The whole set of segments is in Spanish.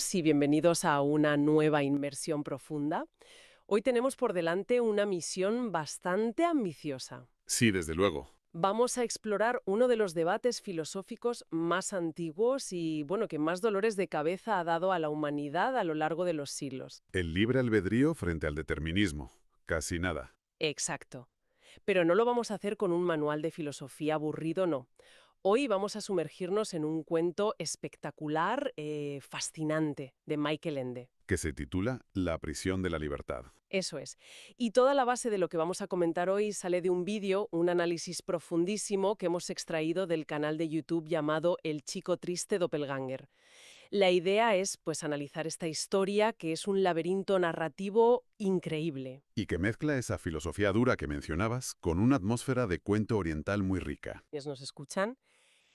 Y bienvenidos a una nueva inmersión profunda. Hoy tenemos por delante una misión bastante ambiciosa. Sí, desde luego. Vamos a explorar uno de los debates filosóficos más antiguos y, bueno, que más dolores de cabeza ha dado a la humanidad a lo largo de los siglos. El libre albedrío frente al determinismo. Casi nada. Exacto. Pero no lo vamos a hacer con un manual de filosofía aburrido, no. Hoy vamos a sumergirnos en un cuento espectacular, fascinante, de Michael Ende. Que se titula La prisión de la libertad. Eso es. Y toda la base de lo que vamos a comentar hoy sale de un vídeo, un análisis profundísimo que hemos extraído del canal de YouTube llamado El chico triste doppelganger. La idea es, pues, analizar esta historia, que es un laberinto narrativo increíble. Y que mezcla esa filosofía dura que mencionabas con una atmósfera de cuento oriental muy rica. ¿Quienes nos escuchan?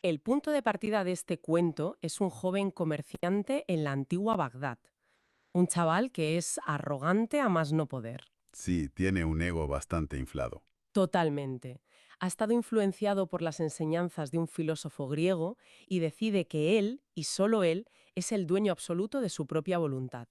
El punto de partida de este cuento es un joven comerciante en la antigua Bagdad. Un chaval que es arrogante a más no poder. Sí, tiene un ego bastante inflado. Totalmente. Ha estado influenciado por las enseñanzas de un filósofo griego y decide que él, y solo él, es el dueño absoluto de su propia voluntad.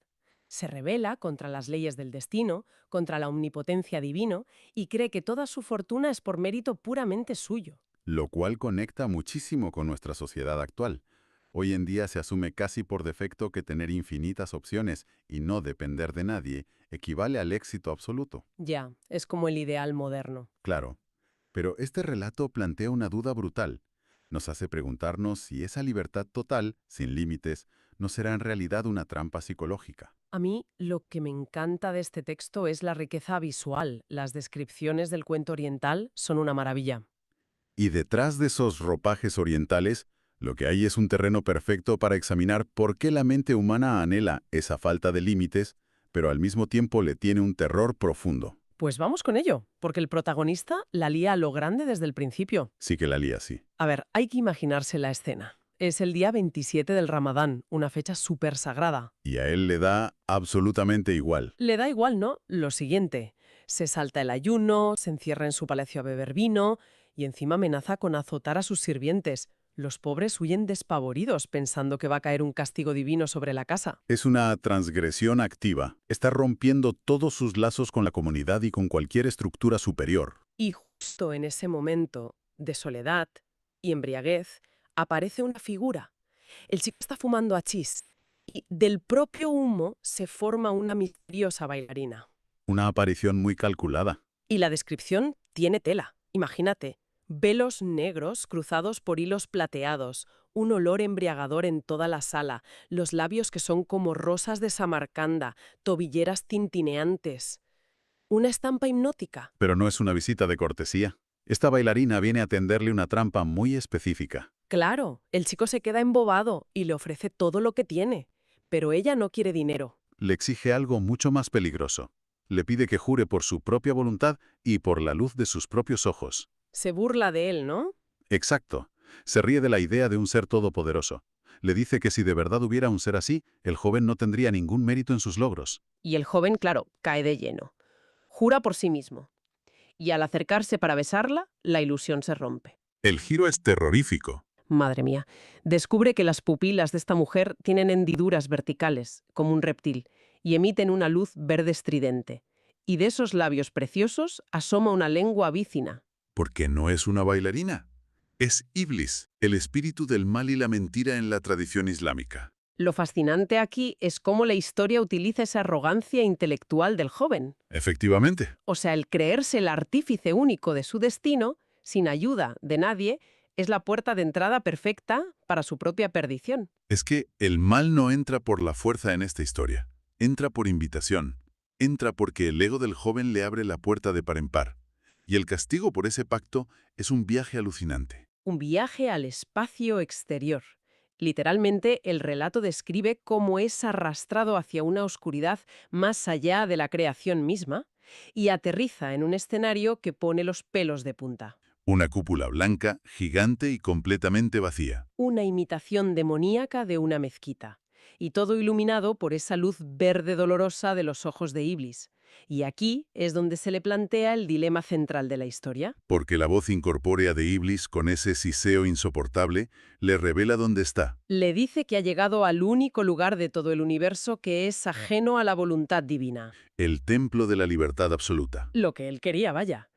Se rebela contra las leyes del destino, contra la omnipotencia divino, y cree que toda su fortuna es por mérito puramente suyo. Lo cual conecta muchísimo con nuestra sociedad actual. Hoy en día se asume casi por defecto que tener infinitas opciones y no depender de nadie equivale al éxito absoluto. Ya, es como el ideal moderno. Claro, pero este relato plantea una duda brutal. Nos hace preguntarnos si esa libertad total, sin límites, no será en realidad una trampa psicológica. A mí lo que me encanta de este texto es la riqueza visual. Las descripciones del cuento oriental son una maravilla. Y detrás de esos ropajes orientales, lo que hay es un terreno perfecto para examinar por qué la mente humana anhela esa falta de límites, pero al mismo tiempo le tiene un terror profundo. Pues vamos con ello, porque el protagonista la lía a lo grande desde el principio. Sí que la lía así. A ver, hay que imaginarse la escena. Es el día 27 del Ramadán, una fecha súper sagrada. Y a él le da absolutamente igual. Le da igual, ¿no? Lo siguiente. Se salta el ayuno, se encierra en su palacio a beber vino y encima amenaza con azotar a sus sirvientes. Los pobres huyen despavoridos pensando que va a caer un castigo divino sobre la casa. Es una transgresión activa. Está rompiendo todos sus lazos con la comunidad y con cualquier estructura superior. Y justo en ese momento de soledad y embriaguez aparece una figura. El chico está fumando hachís y del propio humo se forma una misteriosa bailarina. Una aparición muy calculada. Y la descripción tiene tela. Imagínate, velos negros cruzados por hilos plateados, un olor embriagador en toda la sala, los labios que son como rosas de Samarcanda, tobilleras tintineantes. Una estampa hipnótica. Pero no es una visita de cortesía. Esta bailarina viene a tenderle una trampa muy específica. Claro, el chico se queda embobado y le ofrece todo lo que tiene, pero ella no quiere dinero. Le exige algo mucho más peligroso. Le pide que jure por su propia voluntad y por la luz de sus propios ojos. Se burla de él, ¿no? Exacto. Se ríe de la idea de un ser todopoderoso. Le dice que si de verdad hubiera un ser así, el joven no tendría ningún mérito en sus logros. Y el joven, claro, cae de lleno. Jura por sí mismo. Y al acercarse para besarla, la ilusión se rompe. El giro es terrorífico. Madre mía, descubre que las pupilas de esta mujer tienen hendiduras verticales, como un reptil, y emiten una luz verde estridente. Y de esos labios preciosos asoma una lengua vícina. Porque no es una bailarina. Es Iblis, el espíritu del mal y la mentira en la tradición islámica. Lo fascinante aquí es cómo la historia utiliza esa arrogancia intelectual del joven. Efectivamente. O sea, el creerse el artífice único de su destino, sin ayuda de nadie, es la puerta de entrada perfecta para su propia perdición. Es que el mal no entra por la fuerza en esta historia. Entra por invitación. Entra porque el ego del joven le abre la puerta de par en par. Y el castigo por ese pacto es un viaje alucinante. Un viaje al espacio exterior. Literalmente, el relato describe cómo es arrastrado hacia una oscuridad más allá de la creación misma y aterriza en un escenario que pone los pelos de punta. Una cúpula blanca, gigante y completamente vacía. Una imitación demoníaca de una mezquita, y todo iluminado por esa luz verde dolorosa de los ojos de Iblis. Y aquí es donde se le plantea el dilema central de la historia. Porque la voz incorpórea de Iblis, con ese siseo insoportable, le revela dónde está. Le dice que ha llegado al único lugar de todo el universo que es ajeno a la voluntad divina. El templo de la libertad absoluta. Lo que él quería, vaya.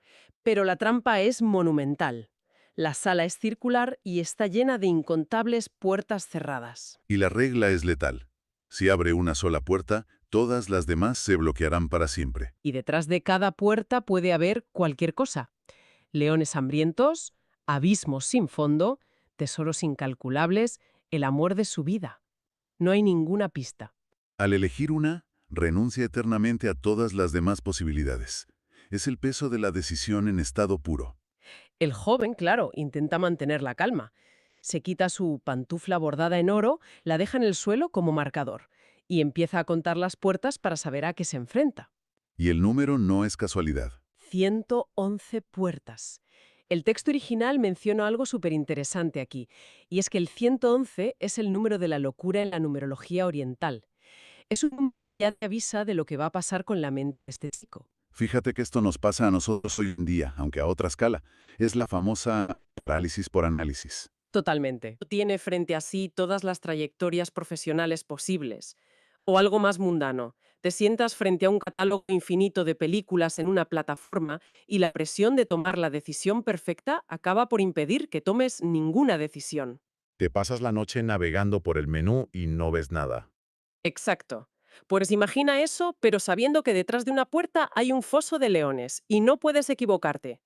Pero la trampa es monumental. La sala es circular y está llena de incontables puertas cerradas. Y la regla es letal. Si abre una sola puerta, todas las demás se bloquearán para siempre. Y detrás de cada puerta puede haber cualquier cosa. Leones hambrientos, abismos sin fondo, tesoros incalculables, el amor de su vida. No hay ninguna pista. Al elegir una, renuncia eternamente a todas las demás posibilidades. Es el peso de la decisión en estado puro. El joven, claro, intenta mantener la calma. Se quita su pantufla bordada en oro, la deja en el suelo como marcador y empieza a contar las puertas para saber a qué se enfrenta. Y el número no es casualidad. 111 puertas. El texto original menciona algo súper interesante aquí, y es que el 111 es el número de la locura en la numerología oriental. Es un número que ya te avisa de lo que va a pasar con la mente de este chico. Fíjate que esto nos pasa a nosotros hoy en día, aunque a otra escala. Es la famosa parálisis por análisis. Totalmente. Tiene frente a sí todas las trayectorias profesionales posibles. O algo más mundano. Te sientas frente a un catálogo infinito de películas en una plataforma y la presión de tomar la decisión perfecta acaba por impedir que tomes ninguna decisión. Te pasas la noche navegando por el menú y no ves nada. Exacto. Pues imagina eso, pero sabiendo que detrás de una puerta hay un foso de leones y no puedes equivocarte.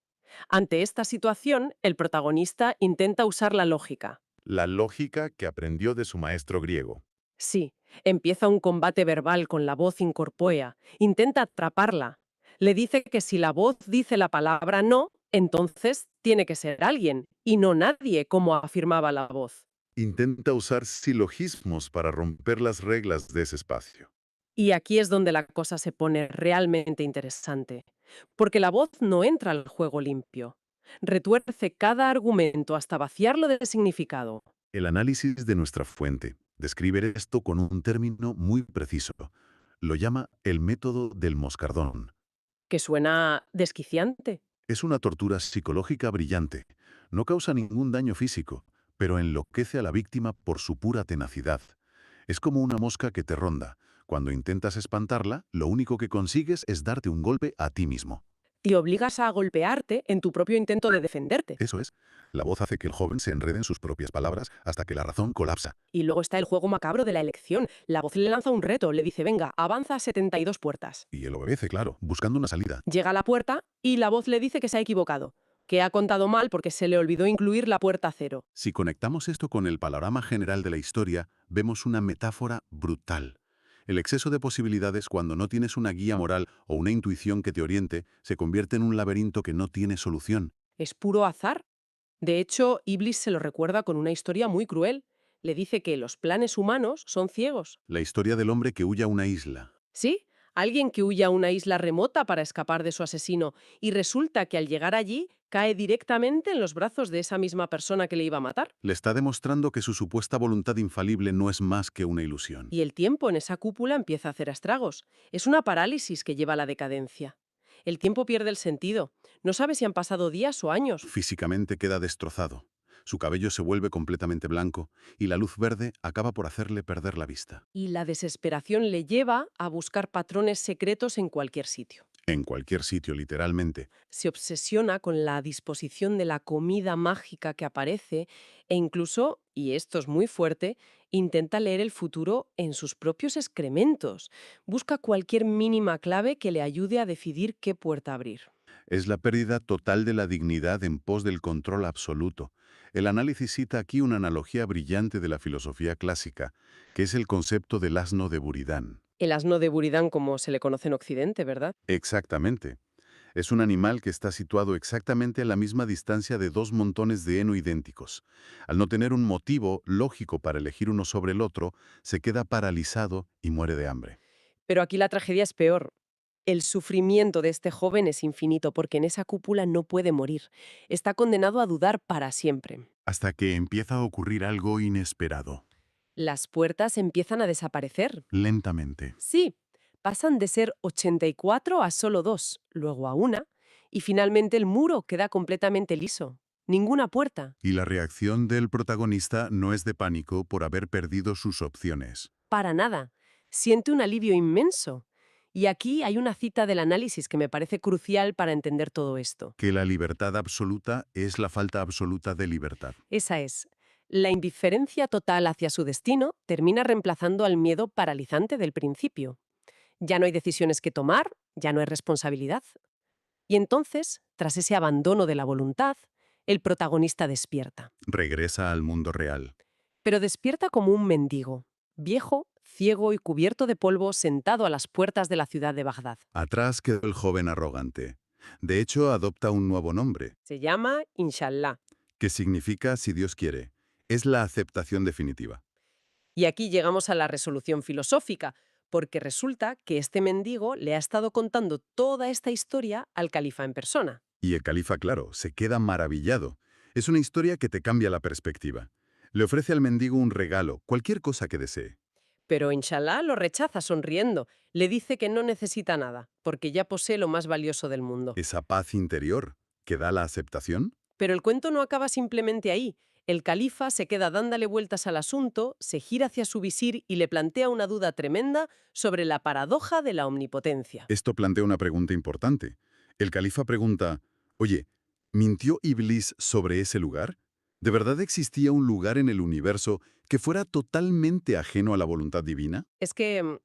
Ante esta situación, el protagonista intenta usar la lógica. La lógica que aprendió de su maestro griego. Sí, empieza un combate verbal con la voz incorpórea. Intenta atraparla. Le dice que si la voz dice la palabra no, entonces tiene que ser alguien, y no nadie, como afirmaba la voz. Intenta usar silogismos para romper las reglas de ese espacio. Y aquí es donde la cosa se pone realmente interesante, porque la voz no entra al juego limpio. Retuerce cada argumento hasta vaciarlo de significado, El análisis de nuestra fuente describe esto con un término muy preciso. Lo llama el método del moscardón. que suena desquiciante. Es una tortura psicológica brillante. No causa ningún daño físico, pero enloquece a la víctima por su pura tenacidad. Es como una mosca que te ronda. Cuando intentas espantarla, lo único que consigues es darte un golpe a ti mismo. Te obligas a golpearte en tu propio intento de defenderte. Eso es. La voz hace que el joven se enrede en sus propias palabras hasta que la razón colapsa. Y luego está el juego macabro de la elección. La voz le lanza un reto, le dice, venga, avanza a 72 puertas. Y él obedece, claro, buscando una salida. Llega a la puerta y la voz le dice que se ha equivocado, que ha contado mal porque se le olvidó incluir la puerta 0. Si conectamos esto con el panorama general de la historia, vemos una metáfora brutal. El exceso de posibilidades cuando no tienes una guía moral o una intuición que te oriente se convierte en un laberinto que no tiene solución. Es puro azar. De hecho, Iblis se lo recuerda con una historia muy cruel. Le dice que los planes humanos son ciegos. La historia del hombre que huye a una isla. ¿Sí? Alguien que huye a una isla remota para escapar de su asesino y resulta que al llegar allí cae directamente en los brazos de esa misma persona que le iba a matar. Le está demostrando que su supuesta voluntad infalible no es más que una ilusión. Y el tiempo en esa cúpula empieza a hacer estragos. Es una parálisis que lleva a la decadencia. El tiempo pierde el sentido. No sabe si han pasado días o años. Físicamente queda destrozado. Su cabello se vuelve completamente blanco y la luz verde acaba por hacerle perder la vista. Y la desesperación le lleva a buscar patrones secretos en cualquier sitio. En cualquier sitio, literalmente. Se obsesiona con la disposición de la comida mágica que aparece e incluso, y esto es muy fuerte, intenta leer el futuro en sus propios excrementos. Busca cualquier mínima clave que le ayude a decidir qué puerta abrir. Es la pérdida total de la dignidad en pos del control absoluto. El análisis cita aquí una analogía brillante de la filosofía clásica, que es el concepto del asno de Buridán. El asno de Buridán, como se le conoce en Occidente, ¿verdad? Exactamente. Es un animal que está situado exactamente a la misma distancia de dos montones de heno idénticos. Al no tener un motivo lógico para elegir uno sobre el otro, se queda paralizado y muere de hambre. Pero aquí la tragedia es peor. El sufrimiento de este joven es infinito porque en esa cúpula no puede morir. Está condenado a dudar para siempre. Hasta que empieza a ocurrir algo inesperado. Las puertas empiezan a desaparecer. Lentamente. Sí, Pasan de ser 84 a solo 2, luego a una, y finalmente el muro queda completamente liso. Ninguna puerta. Y la reacción del protagonista no es de pánico por haber perdido sus opciones. Para nada. Siente un alivio inmenso. Y aquí hay una cita del análisis que me parece crucial para entender todo esto. Que la libertad absoluta es la falta absoluta de libertad. Esa es. La indiferencia total hacia su destino termina reemplazando al miedo paralizante del principio. Ya no hay decisiones que tomar, ya no hay responsabilidad. Y entonces, tras ese abandono de la voluntad, el protagonista despierta. Regresa al mundo real. Pero despierta como un mendigo, viejo, ciego y cubierto de polvo, sentado a las puertas de la ciudad de Bagdad. Atrás quedó el joven arrogante. De hecho, adopta un nuevo nombre, Se llama Inshallah. que significa si Dios quiere. Es la aceptación definitiva. Y aquí llegamos a la resolución filosófica, porque resulta que este mendigo le ha estado contando toda esta historia al califa en persona. Y el califa, claro, se queda maravillado. Es una historia que te cambia la perspectiva. Le ofrece al mendigo un regalo, cualquier cosa que desee. Pero Inshallah lo rechaza sonriendo. Le dice que no necesita nada, porque ya posee lo más valioso del mundo. Esa paz interior que da la aceptación. Pero el cuento no acaba simplemente ahí. El califa se queda dándole vueltas al asunto, se gira hacia su visir y le plantea una duda tremenda sobre la paradoja de la omnipotencia. Esto plantea una pregunta importante. El califa pregunta, oye, ¿mintió Iblis sobre ese lugar? ¿De verdad existía un lugar en el universo que fuera totalmente ajeno a la voluntad divina? Es que,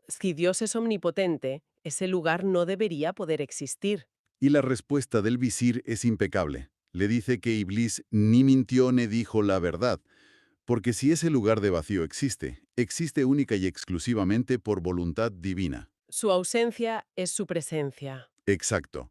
si Dios es omnipotente, ese lugar no debería poder existir. Y la respuesta del visir es impecable. Le dice que Iblis ni mintió ni dijo la verdad, porque si ese lugar de vacío existe, existe única y exclusivamente por voluntad divina. Su ausencia es su presencia. Exacto.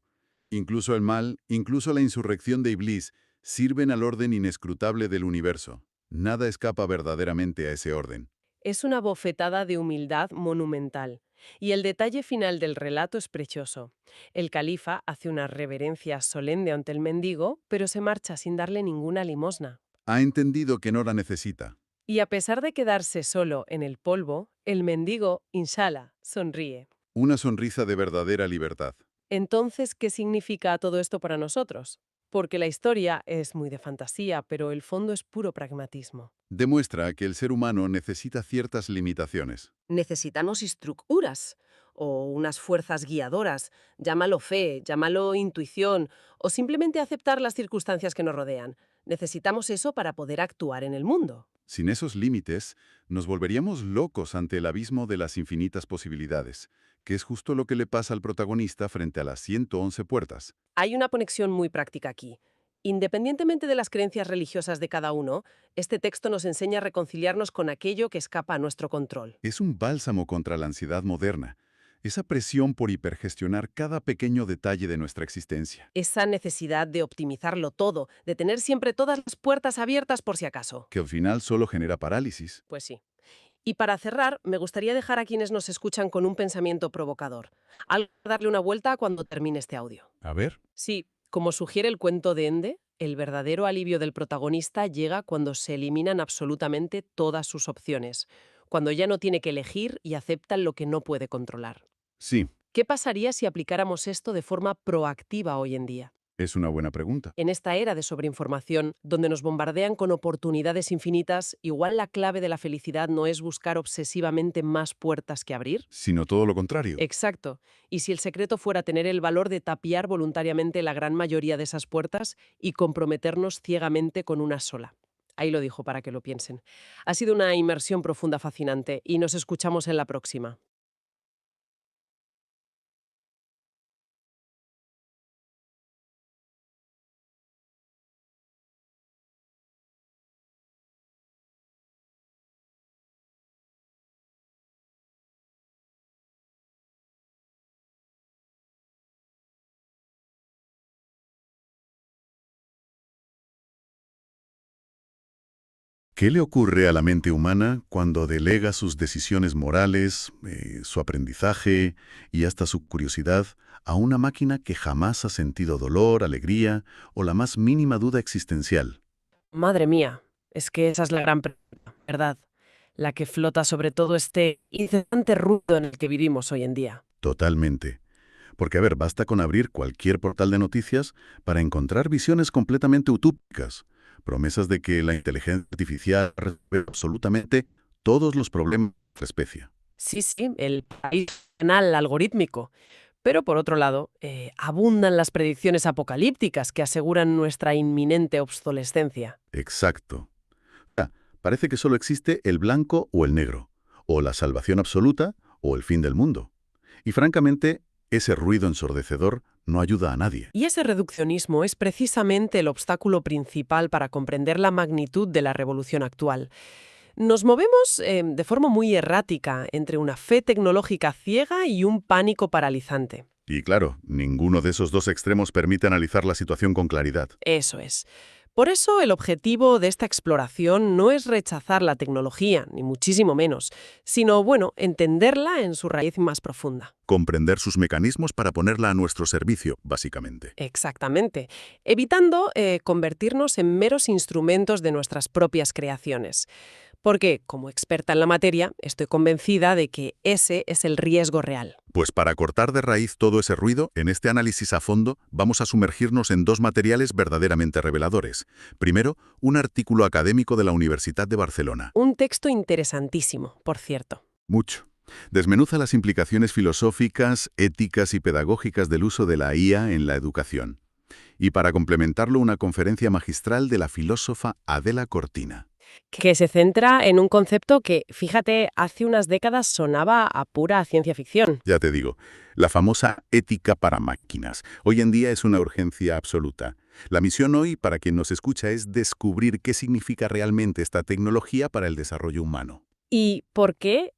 Incluso el mal, incluso la insurrección de Iblis, sirven al orden inescrutable del universo. Nada escapa verdaderamente a ese orden. Es una bofetada de humildad monumental. Y el detalle final del relato es precioso. El califa hace una reverencia solemne ante el mendigo, pero se marcha sin darle ninguna limosna. Ha entendido que no la necesita. Y a pesar de quedarse solo en el polvo, el mendigo, inshallah, sonríe. Una sonrisa de verdadera libertad. Entonces, ¿qué significa todo esto para nosotros? Porque la historia es muy de fantasía, pero el fondo es puro pragmatismo. Demuestra que el ser humano necesita ciertas limitaciones. Necesitamos estructuras o unas fuerzas guiadoras, llámalo fe, llámalo intuición o simplemente aceptar las circunstancias que nos rodean. Necesitamos eso para poder actuar en el mundo. Sin esos límites, nos volveríamos locos ante el abismo de las infinitas posibilidades, que es justo lo que le pasa al protagonista frente a las 111 puertas. Hay una conexión muy práctica aquí. Independientemente de las creencias religiosas de cada uno, este texto nos enseña a reconciliarnos con aquello que escapa a nuestro control. Es un bálsamo contra la ansiedad moderna, esa presión por hipergestionar cada pequeño detalle de nuestra existencia, Esa necesidad de optimizarlo todo, de tener siempre todas las puertas abiertas por si acaso. que al final solo genera parálisis. Pues sí. Y para cerrar, me gustaría dejar a quienes nos escuchan con un pensamiento provocador. Al darle una vuelta cuando termine este audio. A ver. Sí, como sugiere el cuento de Ende, el verdadero alivio del protagonista llega cuando se eliminan absolutamente todas sus opciones, cuando ya no tiene que elegir y acepta lo que no puede controlar. Sí, ¿Qué pasaría si aplicáramos esto de forma proactiva hoy en día? es una buena pregunta. En esta era de sobreinformación, donde nos bombardean con oportunidades infinitas, igual la clave de la felicidad no es buscar obsesivamente más puertas que abrir. Sino todo lo contrario. Exacto. Y si el secreto fuera tener el valor de tapiar voluntariamente la gran mayoría de esas puertas y comprometernos ciegamente con una sola. Ahí lo dijo para que lo piensen. Ha sido una inmersión profunda fascinante y nos escuchamos en la próxima. ¿Qué le ocurre a la mente humana cuando delega sus decisiones morales, su aprendizaje y hasta su curiosidad a una máquina que jamás ha sentido dolor, alegría o la más mínima duda existencial? Madre mía, es que esa es la gran pregunta, ¿verdad? la que flota sobre todo este incesante ruido en el que vivimos hoy en día. Totalmente. Porque, a ver, basta con abrir cualquier portal de noticias para encontrar visiones completamente utópicas, promesas de que la inteligencia artificial resuelve absolutamente todos los problemas de la especie. Sí, sí, el país penal algorítmico. Pero por otro lado, abundan las predicciones apocalípticas que aseguran nuestra inminente obsolescencia. Exacto. Ah, parece que solo existe el blanco o el negro, o la salvación absoluta o el fin del mundo. Y francamente, ese ruido ensordecedor no ayuda a nadie. Y ese reduccionismo es precisamente el obstáculo principal para comprender la magnitud de la revolución actual. Nos movemos de forma muy errática entre una fe tecnológica ciega y un pánico paralizante. Y claro, ninguno de esos dos extremos permite analizar la situación con claridad. Eso es. Por eso el objetivo de esta exploración no es rechazar la tecnología, ni muchísimo menos, sino, bueno, entenderla en su raíz más profunda. Comprender sus mecanismos para ponerla a nuestro servicio, básicamente. Exactamente, evitando convertirnos en meros instrumentos de nuestras propias creaciones. Porque, como experta en la materia, estoy convencida de que ese es el riesgo real. Pues para cortar de raíz todo ese ruido, en este análisis a fondo vamos a sumergirnos en dos materiales verdaderamente reveladores. Primero, un artículo académico de la Universidad de Barcelona. Un texto interesantísimo, por cierto. Mucho. Desmenuza las implicaciones filosóficas, éticas y pedagógicas del uso de la IA en la educación. Y para complementarlo, una conferencia magistral de la filósofa Adela Cortina. Que se centra en un concepto que, fíjate, hace unas décadas sonaba a pura ciencia ficción. Ya te digo, la famosa ética para máquinas. Hoy en día es una urgencia absoluta. La misión hoy, para quien nos escucha, es descubrir qué significa realmente esta tecnología para el desarrollo humano. ¿Y por qué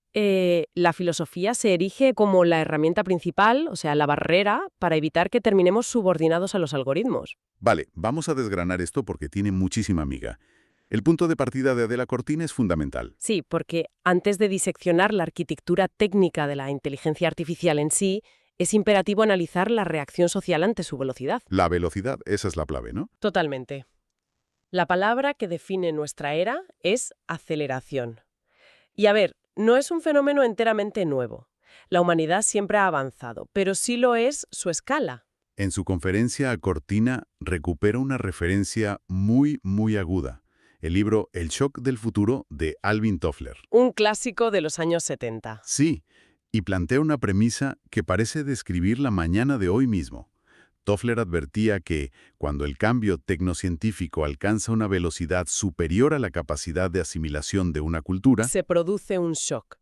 la filosofía se erige como la herramienta principal, o sea, la barrera, para evitar que terminemos subordinados a los algoritmos? Vale, vamos a desgranar esto porque tiene muchísima miga. El punto de partida de Adela Cortina es fundamental. Sí, porque antes de diseccionar la arquitectura técnica de la inteligencia artificial en sí, es imperativo analizar la reacción social ante su velocidad. La velocidad, esa es la clave, ¿no? Totalmente. La palabra que define nuestra era es aceleración. Y a ver, no es un fenómeno enteramente nuevo. La humanidad siempre ha avanzado, pero sí lo es su escala. En su conferencia a Cortina recupera una referencia muy aguda. El libro El shock del futuro de Alvin Toffler. Un clásico de los años 70. Sí, y plantea una premisa que parece describir la mañana de hoy mismo. Toffler advertía que, cuando el cambio tecnocientífico alcanza una velocidad superior a la capacidad de asimilación de una cultura, Se produce un shock,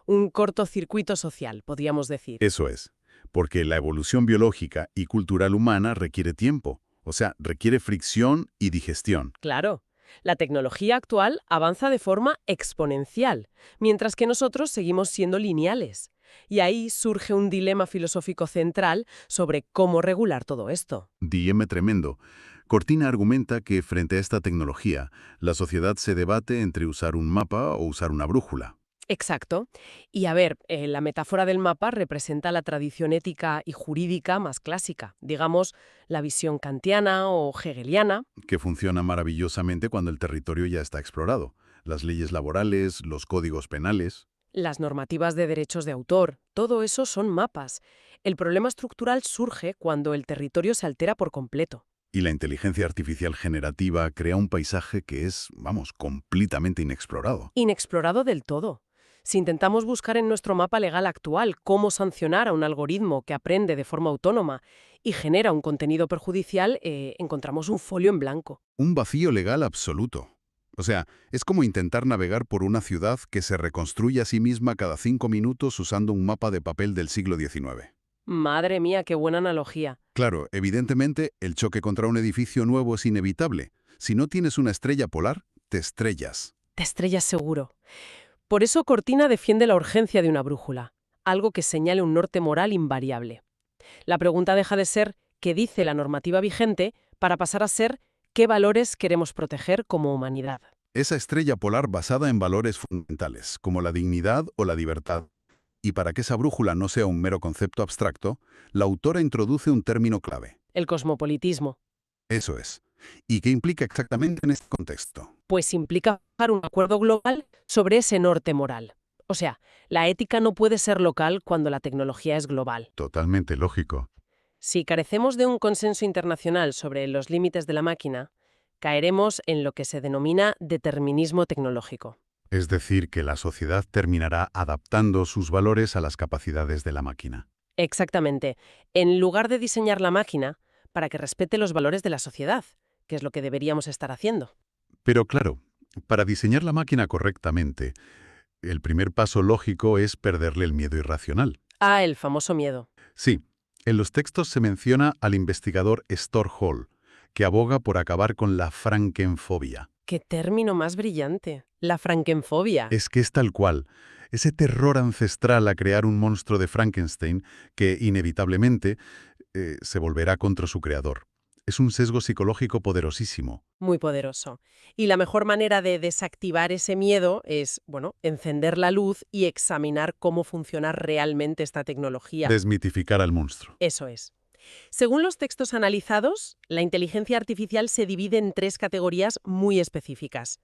un cortocircuito social, podríamos decir. eso es, porque la evolución biológica y cultural humana requiere tiempo, o sea, requiere fricción y digestión. Claro, la tecnología actual avanza de forma exponencial, mientras que nosotros seguimos siendo lineales. Y ahí surge un dilema filosófico central sobre cómo regular todo esto. Dilema tremendo. Cortina argumenta que frente a esta tecnología, la sociedad se debate entre usar un mapa o usar una brújula. Exacto. Y a ver, la metáfora del mapa representa la tradición ética y jurídica más clásica, digamos, la visión kantiana o hegeliana. Que funciona maravillosamente cuando el territorio ya está explorado. Las leyes laborales, los códigos penales. Las normativas de derechos de autor, todo eso son mapas. El problema estructural surge cuando el territorio se altera por completo. Y la inteligencia artificial generativa crea un paisaje que es, vamos, completamente inexplorado. Inexplorado del todo. Si intentamos buscar en nuestro mapa legal actual cómo sancionar a un algoritmo que aprende de forma autónoma y genera un contenido perjudicial, encontramos un folio en blanco. Un vacío legal absoluto. O sea, es como intentar navegar por una ciudad que se reconstruye a sí misma cada 5 minutos usando un mapa de papel del siglo XIX. Madre mía, qué buena analogía. Claro, evidentemente, el choque contra un edificio nuevo es inevitable. Si no tienes una estrella polar, te estrellas. Te estrellas seguro. Por eso Cortina defiende la urgencia de una brújula, algo que señale un norte moral invariable. La pregunta deja de ser qué dice la normativa vigente para pasar a ser qué valores queremos proteger como humanidad. Esa estrella polar basada en valores fundamentales, como la dignidad o la libertad. Y para que esa brújula no sea un mero concepto abstracto, la autora introduce un término clave. El cosmopolitismo. Eso es. ¿Y qué implica exactamente en este contexto? Pues implica fijar un acuerdo global sobre ese norte moral. O sea, la ética no puede ser local cuando la tecnología es global. Totalmente lógico. Si carecemos de un consenso internacional sobre los límites de la máquina, caeremos en lo que se denomina determinismo tecnológico. Es decir, que la sociedad terminará adaptando sus valores a las capacidades de la máquina. Exactamente. En lugar de diseñar la máquina para que respete los valores de la sociedad, que es lo que deberíamos estar haciendo. Pero claro, para diseñar la máquina correctamente, el primer paso lógico es perderle el miedo irracional. Ah, el famoso miedo. Sí, en los textos se menciona al investigador Storr Hall, que aboga por acabar con la frankenfobia. ¡Qué término más brillante! La frankenfobia. Es que es tal cual, ese terror ancestral a crear un monstruo de Frankenstein que, inevitablemente, se volverá contra su creador. Es un sesgo psicológico poderosísimo. Muy poderoso. Y la mejor manera de desactivar ese miedo es, bueno, encender la luz y examinar cómo funciona realmente esta tecnología. Desmitificar al monstruo. Eso es. Según los textos analizados, la inteligencia artificial se divide en 3 categorías muy específicas.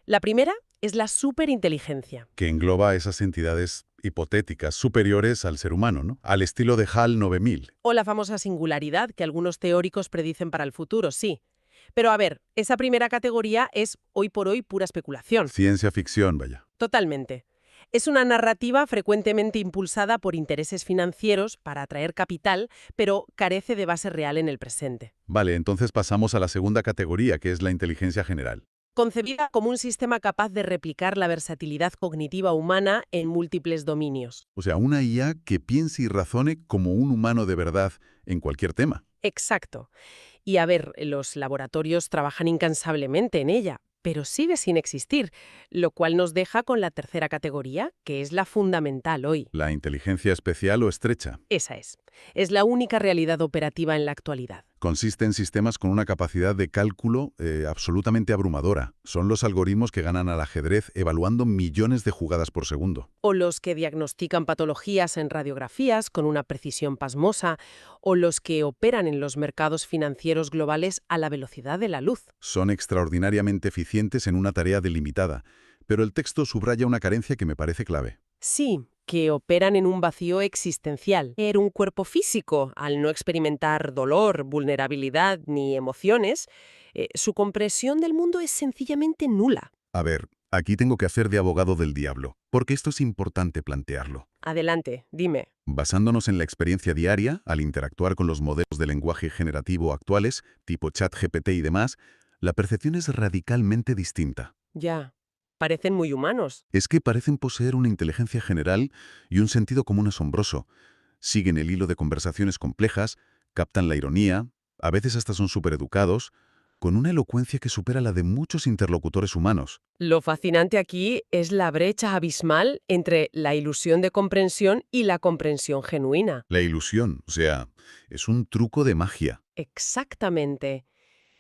La primera es la superinteligencia. Que engloba a esas entidades hipotéticas superiores al ser humano, ¿no? Al estilo de HAL 9000. O la famosa singularidad que algunos teóricos predicen para el futuro, sí. Pero a ver, esa primera categoría es hoy por hoy pura especulación. Ciencia ficción, vaya. Totalmente. Es una narrativa frecuentemente impulsada por intereses financieros para atraer capital, pero carece de base real en el presente. Vale, entonces pasamos a la segunda categoría, que es la inteligencia general. Concebida como un sistema capaz de replicar la versatilidad cognitiva humana en múltiples dominios. O sea, una IA que piense y razone como un humano de verdad en cualquier tema. Exacto. Y a ver, los laboratorios trabajan incansablemente en ella, pero sigue sin existir, lo cual nos deja con la tercera categoría, que es la fundamental hoy. La inteligencia especial o estrecha. Esa es. Es la única realidad operativa en la actualidad. Consiste en sistemas con una capacidad de cálculo absolutamente abrumadora. Son los algoritmos que ganan al ajedrez evaluando millones de jugadas por segundo. O los que diagnostican patologías en radiografías con una precisión pasmosa, o los que operan en los mercados financieros globales a la velocidad de la luz. Son extraordinariamente eficientes en una tarea delimitada, pero el texto subraya una carencia que me parece clave. Sí, que operan en un vacío existencial. Un cuerpo físico, al no experimentar dolor, vulnerabilidad ni emociones, su comprensión del mundo es sencillamente nula. A ver, aquí tengo que hacer de abogado del diablo, porque esto es importante plantearlo. Adelante, dime. Basándonos en la experiencia diaria, al interactuar con los modelos de lenguaje generativo actuales, tipo ChatGPT y demás, la percepción es radicalmente distinta. Ya, parecen muy humanos. Es que parecen poseer una inteligencia general y un sentido común asombroso. Siguen el hilo de conversaciones complejas, captan la ironía, a veces hasta son supereducados, con una elocuencia que supera la de muchos interlocutores humanos. Lo fascinante aquí es la brecha abismal entre la ilusión de comprensión y la comprensión genuina. La ilusión, o sea, es un truco de magia. Exactamente.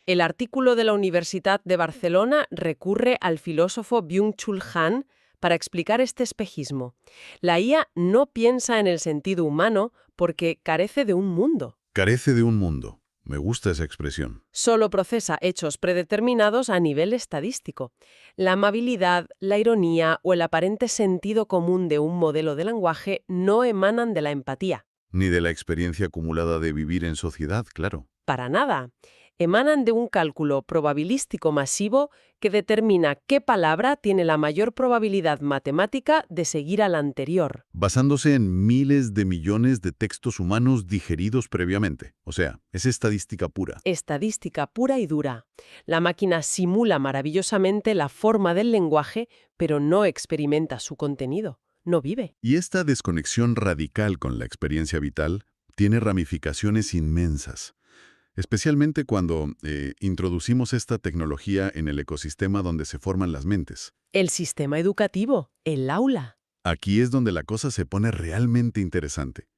El artículo de la Universidad de Barcelona recurre al filósofo Byung-Chul Han para explicar este espejismo. La IA no piensa en el sentido humano porque carece de un mundo. Carece de un mundo. Me gusta esa expresión. Solo procesa hechos predeterminados a nivel estadístico. La amabilidad, la ironía o el aparente sentido común de un modelo de lenguaje no emanan de la empatía. Ni de la experiencia acumulada de vivir en sociedad, claro. Para nada. Emanan de un cálculo probabilístico masivo que determina qué palabra tiene la mayor probabilidad matemática de seguir a la anterior. Basándose en miles de millones de textos humanos digeridos previamente. O sea, es estadística pura. Estadística pura y dura. La máquina simula maravillosamente la forma del lenguaje, pero no experimenta su contenido. No vive. Y esta desconexión radical con la experiencia vital tiene ramificaciones inmensas. Especialmente cuando introducimos esta tecnología en el ecosistema donde se forman las mentes. El sistema educativo, el aula. Aquí es donde la cosa se pone realmente interesante.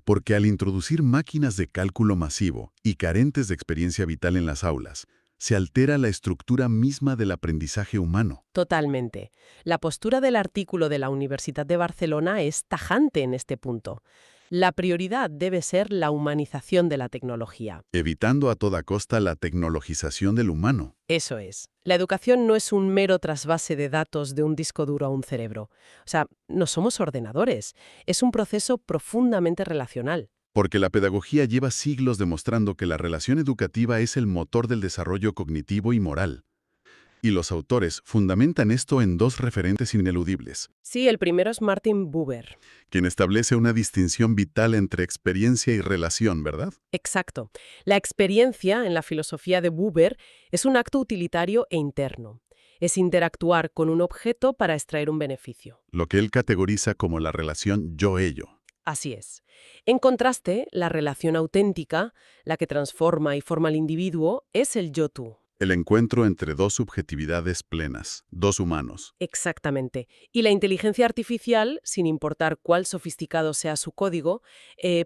Porque al introducir máquinas de cálculo masivo y carentes de experiencia vital en las aulas, se altera la estructura misma del aprendizaje humano. Totalmente. La postura del artículo de la Universidad de Barcelona es tajante en este punto. La prioridad debe ser la humanización de la tecnología. Evitando a toda costa la tecnologización del humano. Eso es. La educación no es un mero trasvase de datos de un disco duro a un cerebro. O sea, no somos ordenadores. Es un proceso profundamente relacional. Porque la pedagogía lleva siglos demostrando que la relación educativa es el motor del desarrollo cognitivo y moral. Y los autores fundamentan esto en dos referentes ineludibles, Sí, el primero es Martin Buber. quien establece una distinción vital entre experiencia y relación, ¿verdad? Exacto. La experiencia, en la filosofía de Buber, es un acto utilitario e interno. Es interactuar con un objeto para extraer un beneficio. Lo que él categoriza como la relación yo-ello. Así es. En contraste, la relación auténtica, la que transforma y forma al individuo, es el yo-tú. El encuentro entre dos subjetividades plenas, dos humanos. Exactamente. Y la inteligencia artificial, sin importar cuál sofisticado sea su código,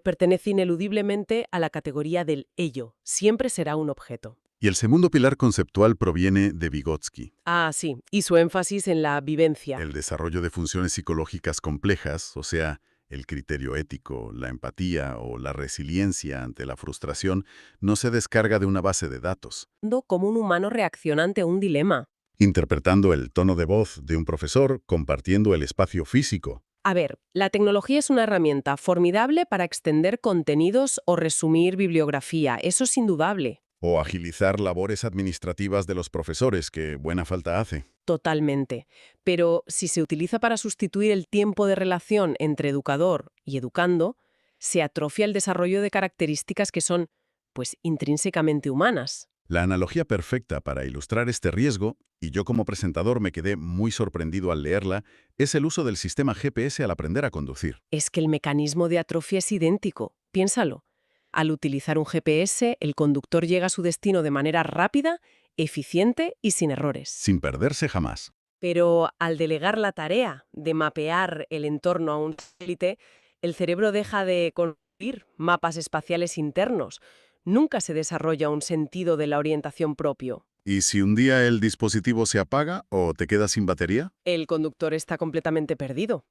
pertenece ineludiblemente a la categoría del ello. Siempre será un objeto. Y el segundo pilar conceptual proviene de Vygotsky. Ah, sí. Y su énfasis en la vivencia. El desarrollo de funciones psicológicas complejas, o sea, el criterio ético, la empatía o la resiliencia ante la frustración, no se descarga de una base de datos. Como un humano reacciona ante un dilema. Interpretando el tono de voz de un profesor, compartiendo el espacio físico. A ver, la tecnología es una herramienta formidable para extender contenidos o resumir bibliografía. Eso es indudable. O agilizar labores administrativas de los profesores, que buena falta hace. Totalmente. Pero si se utiliza para sustituir el tiempo de relación entre educador y educando, se atrofia el desarrollo de características que son, pues, intrínsecamente humanas. La analogía perfecta para ilustrar este riesgo, y yo como presentador me quedé muy sorprendido al leerla, es el uso del sistema GPS al aprender a conducir. Es que el mecanismo de atrofia es idéntico. Piénsalo. Al utilizar un GPS, el conductor llega a su destino de manera rápida, eficiente y sin errores. Sin perderse jamás. Pero al delegar la tarea de mapear el entorno a un satélite, el cerebro deja de construir mapas espaciales internos. Nunca se desarrolla un sentido de la orientación propio. ¿Y si un día el dispositivo se apaga o te quedas sin batería? El conductor está completamente perdido.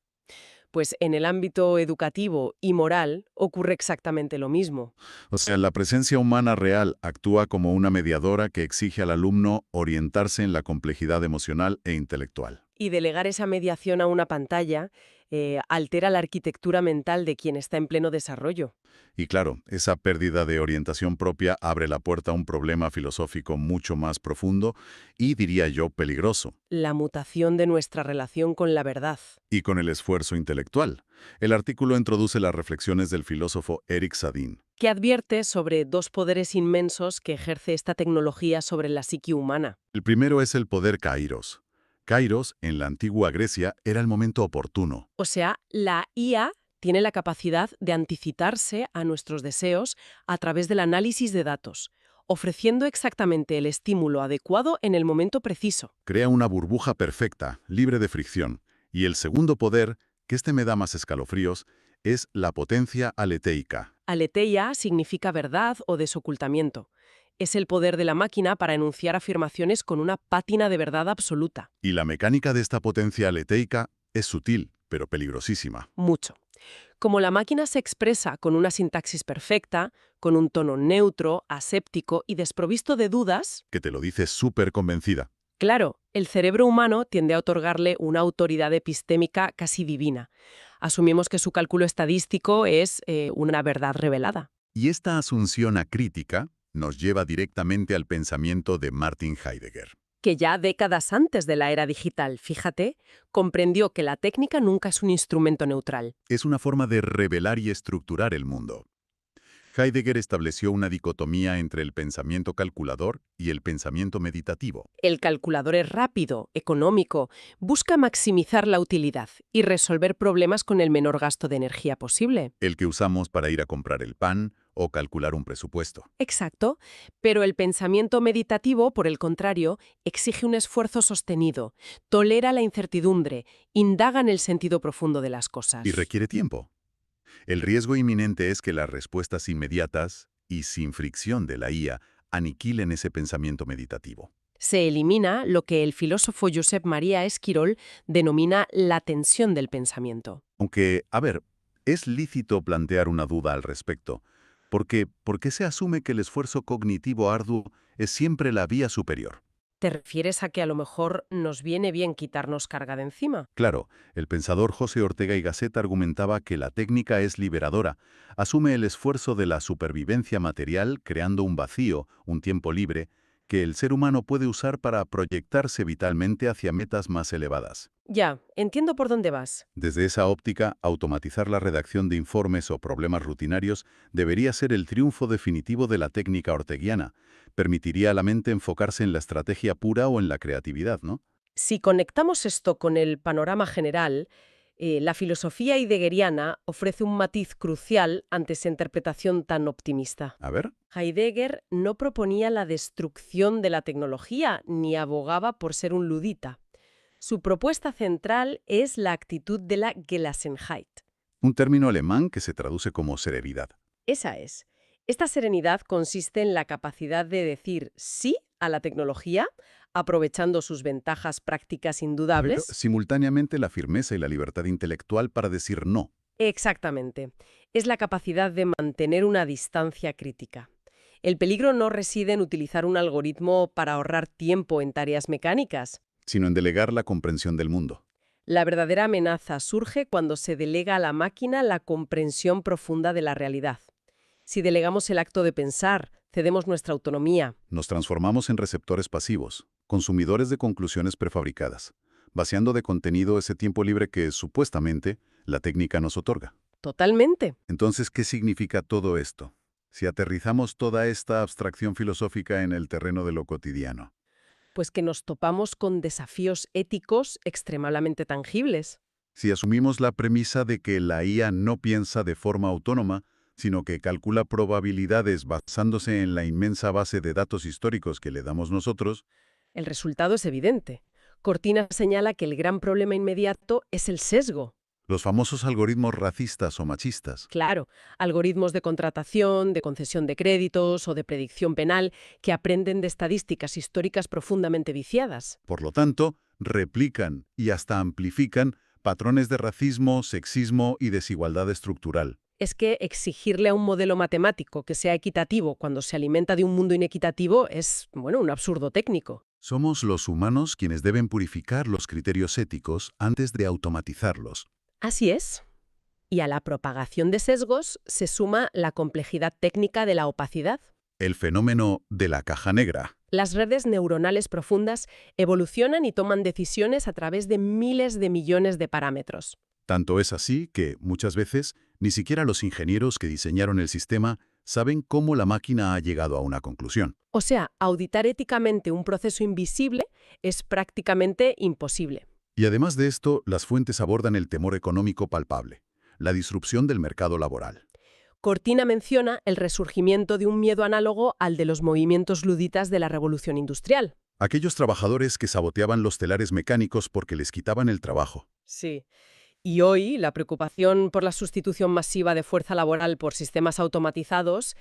Pues en el ámbito educativo y moral ocurre exactamente lo mismo. O sea, la presencia humana real actúa como una mediadora que exige al alumno orientarse en la complejidad emocional e intelectual. Y delegar esa mediación a una pantalla altera la arquitectura mental de quien está en pleno desarrollo. Y claro, esa pérdida de orientación propia abre la puerta a un problema filosófico mucho más profundo y, diría yo, peligroso. La mutación de nuestra relación con la verdad. Y con el esfuerzo intelectual. El artículo introduce las reflexiones del filósofo Eric Sadin. Que advierte sobre dos poderes inmensos que ejerce esta tecnología sobre la psique humana. El primero es el poder Kairos. Kairos, en la antigua Grecia, era el momento oportuno. O sea, la IA tiene la capacidad de anticiparse a nuestros deseos a través del análisis de datos, ofreciendo exactamente el estímulo adecuado en el momento preciso. Crea una burbuja perfecta, libre de fricción. Y el segundo poder, que este me da más escalofríos, es la potencia aleteica. Aletheia significa verdad o desocultamiento. Es el poder de la máquina para enunciar afirmaciones con una pátina de verdad absoluta. Y la mecánica de esta potencia aleteica es sutil, pero peligrosísima. Mucho. Como la máquina se expresa con una sintaxis perfecta, con un tono neutro, aséptico y desprovisto de dudas, Que te lo dice súper convencida. claro, el cerebro humano tiende a otorgarle una autoridad epistémica casi divina. Asumimos que su cálculo estadístico es una verdad revelada. Y esta asunción acrítica nos lleva directamente al pensamiento de Martin Heidegger. Que ya décadas antes de la era digital, fíjate, comprendió que la técnica nunca es un instrumento neutral. Es una forma de revelar y estructurar el mundo. Heidegger estableció una dicotomía entre el pensamiento calculador y el pensamiento meditativo. El calculador es rápido, económico, busca maximizar la utilidad y resolver problemas con el menor gasto de energía posible. El que usamos para ir a comprar el pan o calcular un presupuesto. Exacto, pero el pensamiento meditativo, por el contrario, exige un esfuerzo sostenido, tolera la incertidumbre, indaga en el sentido profundo de las cosas. Y requiere tiempo. El riesgo inminente es que las respuestas inmediatas y sin fricción de la IA aniquilen ese pensamiento meditativo. Se elimina lo que el filósofo Josep Maria Esquirol denomina la tensión del pensamiento. Aunque, a ver, Es lícito plantear una duda al respecto, porque ¿por qué se asume que el esfuerzo cognitivo arduo es siempre la vía superior? ¿Te refieres a que a lo mejor nos viene bien quitarnos carga de encima? Claro, el pensador José Ortega y Gasset argumentaba que la técnica es liberadora, asume el esfuerzo de la supervivencia material creando un vacío, un tiempo libre, que el ser humano puede usar para proyectarse vitalmente hacia metas más elevadas. Ya, entiendo por dónde vas. Desde esa óptica, automatizar la redacción de informes o problemas rutinarios debería ser el triunfo definitivo de la técnica orteguiana. Permitiría a la mente enfocarse en la estrategia pura o en la creatividad, ¿no? Si conectamos esto con el panorama general, la filosofía heideggeriana ofrece un matiz crucial ante esa interpretación tan optimista. A ver. Heidegger no proponía la destrucción de la tecnología ni abogaba por ser un ludita. Su propuesta central es la actitud de la Gelassenheit. Un término alemán que se traduce como serenidad. Esa es. Esta serenidad consiste en la capacidad de decir sí a la tecnología, aprovechando sus ventajas prácticas Pero indudables. simultáneamente la firmeza y la libertad intelectual para decir no. Exactamente. Es la capacidad de mantener una distancia crítica. El peligro no reside en utilizar un algoritmo para ahorrar tiempo en tareas mecánicas. Sino en delegar la comprensión del mundo. La verdadera amenaza surge cuando se delega a la máquina la comprensión profunda de la realidad. Si delegamos el acto de pensar, cedemos nuestra autonomía. Nos transformamos en receptores pasivos, consumidores de conclusiones prefabricadas, vaciando de contenido ese tiempo libre que, supuestamente, la técnica nos otorga. Totalmente. Entonces, ¿qué significa todo esto? Si aterrizamos toda esta abstracción filosófica en el terreno de lo cotidiano. Pues que nos topamos con desafíos éticos extremadamente tangibles. Si asumimos la premisa de que la IA no piensa de forma autónoma, sino que calcula probabilidades basándose en la inmensa base de datos históricos que le damos nosotros, El resultado es evidente. Cortina señala que el gran problema inmediato es el sesgo. los famosos algoritmos racistas o machistas. Claro, algoritmos de contratación, de concesión de créditos o de predicción penal que aprenden de estadísticas históricas profundamente viciadas. Por lo tanto, replican y hasta amplifican patrones de racismo, sexismo y desigualdad estructural. Es que exigirle a un modelo matemático que sea equitativo cuando se alimenta de un mundo inequitativo es, bueno, un absurdo técnico. Somos los humanos quienes deben purificar los criterios éticos antes de automatizarlos. Así es. Y a la propagación de sesgos se suma la complejidad técnica de la opacidad. El fenómeno de la caja negra. Las redes neuronales profundas evolucionan y toman decisiones a través de miles de millones de parámetros. Tanto es así que, muchas veces, ni siquiera los ingenieros que diseñaron el sistema saben cómo la máquina ha llegado a una conclusión. O sea, auditar éticamente un proceso invisible es prácticamente imposible. Y además de esto, las fuentes abordan el temor económico palpable, la disrupción del mercado laboral. Cortina menciona el resurgimiento de un miedo análogo al de los movimientos luditas de la Revolución Industrial. Aquellos trabajadores que saboteaban los telares mecánicos porque les quitaban el trabajo. Sí. Y hoy la preocupación por la sustitución masiva de fuerza laboral por sistemas automatizados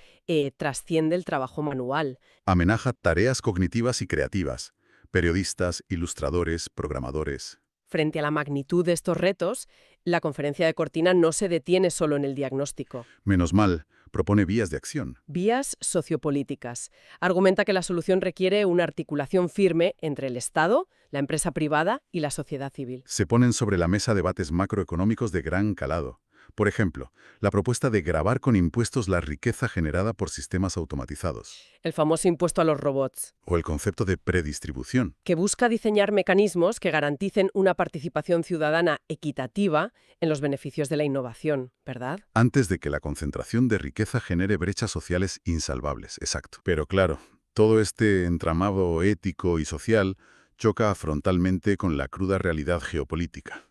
trasciende el trabajo manual. Amenaza tareas cognitivas y creativas. Periodistas, ilustradores, programadores. Frente a la magnitud de estos retos, la conferencia de Cortina no se detiene solo en el diagnóstico. Menos mal, propone vías de acción. Vías sociopolíticas. Argumenta que la solución requiere una articulación firme entre el Estado, la empresa privada y la sociedad civil. Se ponen sobre la mesa debates macroeconómicos de gran calado. Por ejemplo, la propuesta de gravar con impuestos la riqueza generada por sistemas automatizados. El famoso impuesto a los robots, O el concepto de predistribución. que busca diseñar mecanismos que garanticen una participación ciudadana equitativa en los beneficios de la innovación, ¿verdad? Antes de que la concentración de riqueza genere brechas sociales insalvables, exacto. Pero claro, todo este entramado ético y social choca frontalmente con la cruda realidad geopolítica.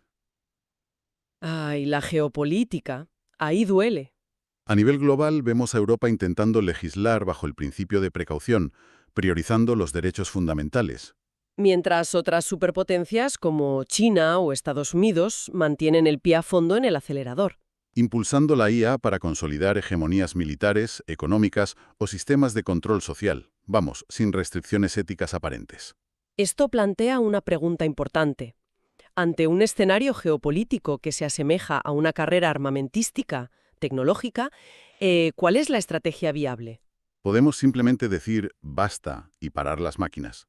Ay, la geopolítica. Ahí duele. A nivel global, vemos a Europa intentando legislar bajo el principio de precaución, priorizando los derechos fundamentales. Mientras otras superpotencias como China o Estados Unidos mantienen el pie a fondo en el acelerador. Impulsando la IA para consolidar hegemonías militares, económicas o sistemas de control social. Vamos, sin restricciones éticas aparentes. Esto plantea una pregunta importante. Ante un escenario geopolítico que se asemeja a una carrera armamentística, tecnológica, ¿cuál es la estrategia viable? Podemos simplemente decir basta y parar las máquinas.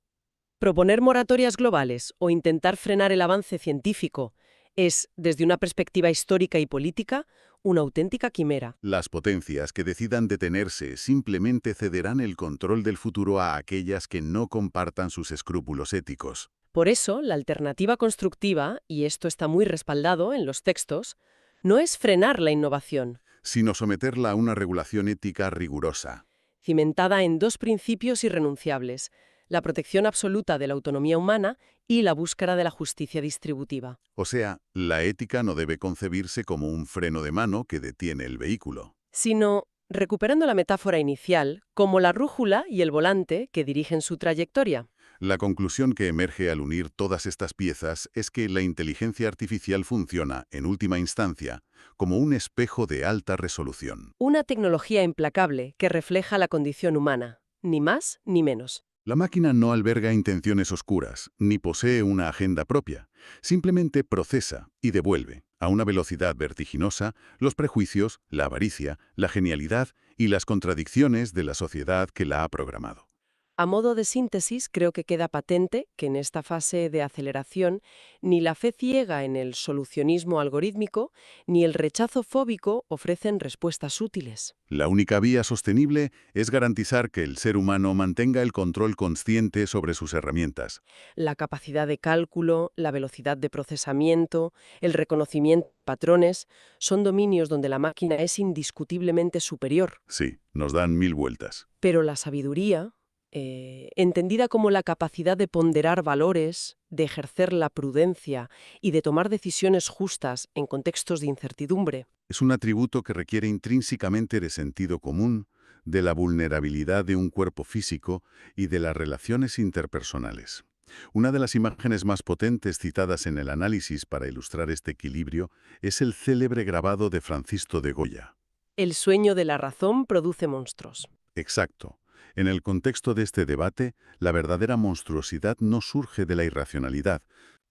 Proponer moratorias globales o intentar frenar el avance científico es, desde una perspectiva histórica y política, una auténtica quimera. Las potencias que decidan detenerse simplemente cederán el control del futuro a aquellas que no compartan sus escrúpulos éticos. Por eso, la alternativa constructiva, y esto está muy respaldado en los textos, no es frenar la innovación, Sino someterla a una regulación ética rigurosa. cimentada en dos principios irrenunciables: la protección absoluta de la autonomía humana y la búsqueda de la justicia distributiva. O sea, la ética no debe concebirse como un freno de mano que detiene el vehículo. Sino, recuperando la metáfora inicial, como la brújula y el volante que dirigen su trayectoria. La conclusión que emerge al unir todas estas piezas es que la inteligencia artificial funciona, en última instancia, como un espejo de alta resolución. Una tecnología implacable que refleja la condición humana, ni más ni menos. La máquina no alberga intenciones oscuras, ni posee una agenda propia. Simplemente procesa y devuelve, a una velocidad vertiginosa, los prejuicios, la avaricia, la genialidad y las contradicciones de la sociedad que la ha programado. A modo de síntesis, creo que queda patente que en esta fase de aceleración ni la fe ciega en el solucionismo algorítmico ni el rechazo fóbico ofrecen respuestas útiles. La única vía sostenible es garantizar que el ser humano mantenga el control consciente sobre sus herramientas. La capacidad de cálculo, la velocidad de procesamiento, el reconocimiento de patrones son dominios donde la máquina es indiscutiblemente superior. Sí, nos dan 1000 vueltas. Pero la sabiduría, entendida como la capacidad de ponderar valores, de ejercer la prudencia y de tomar decisiones justas en contextos de incertidumbre, Es un atributo que requiere intrínsecamente de sentido común, de la vulnerabilidad de un cuerpo físico y de las relaciones interpersonales. Una de las imágenes más potentes citadas en el análisis para ilustrar este equilibrio es el célebre grabado de Francisco de Goya. el sueño de la razón produce monstruos. Exacto. En el contexto de este debate, la verdadera monstruosidad no surge de la irracionalidad,